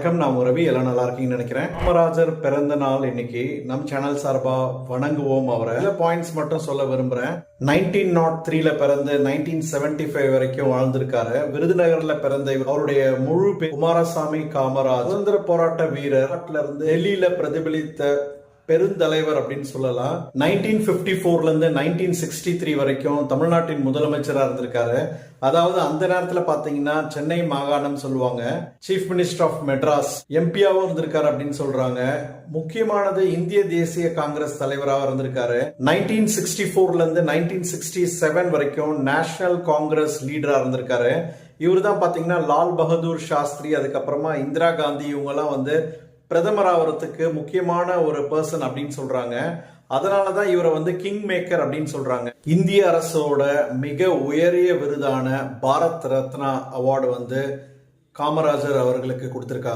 வணக்கம், நான் ரவி. எல்லாம் நல்லா இருக்கீங்கன்னு நினைக்கிறேன். காமராஜர் பிறந்த நாள் இன்னைக்கு. நம் சேனல் சார்பா வணங்குவோம் அவரை. சில பாயிண்ட்ஸ் மட்டும் சொல்ல விரும்புறேன். 1903 பிறந்து 1975 வரைக்கும் வாழ்ந்திருக்காரு. விருதுநகர்ல பிறந்த அவருடைய முழு பேர் குமாரசாமி காமராஜ். சுதந்திர போராட்ட வீரர். நாட்டில இருந்து டெல்லியில பிரதிபலித்த பெருந்தலைவர் அப்படின்னு சொல்லலாம். 1954 இருந்து 1963 வரைக்கும் தமிழ்நாட்டின் முதலமைச்சரா இருந்திருக்காரு. அதாவது அந்த நேரத்துல பாத்தீங்கன்னா சென்னை மாகாணம் சொல்லுவாங்க. சீஃப் மினிஸ்டர் ஆஃப் மெட்ராஸ் எம்பியாவும் இருந்திருக்காரு அப்படின்னு சொல்றாங்க. முக்கியமானது இந்திய தேசிய காங்கிரஸ் தலைவராக இருந்திருக்காரு. 1964 இருந்து 1967 வரைக்கும் நேஷனல் காங்கிரஸ் லீடரா இருந்திருக்காரு. இவர் தான் பாத்தீங்கன்னா லால் பகதூர் சாஸ்திரி, அதுக்கப்புறமா இந்திரா காந்தி, இவங்க எல்லாம் பிரதமர் ஆகிறதுக்கு முக்கியமான ஒரு பர்சன் அப்படின்னு சொல்றாங்க. அதனாலதான் இவரை கிங் மேக்கர் அப்படின்னு சொல்றாங்க. இந்திய அரசோட மிக உயரிய விருதான பாரத் ரத்னா அவார்டு காமராஜர் அவர்களுக்கு கொடுத்திருக்காங்க.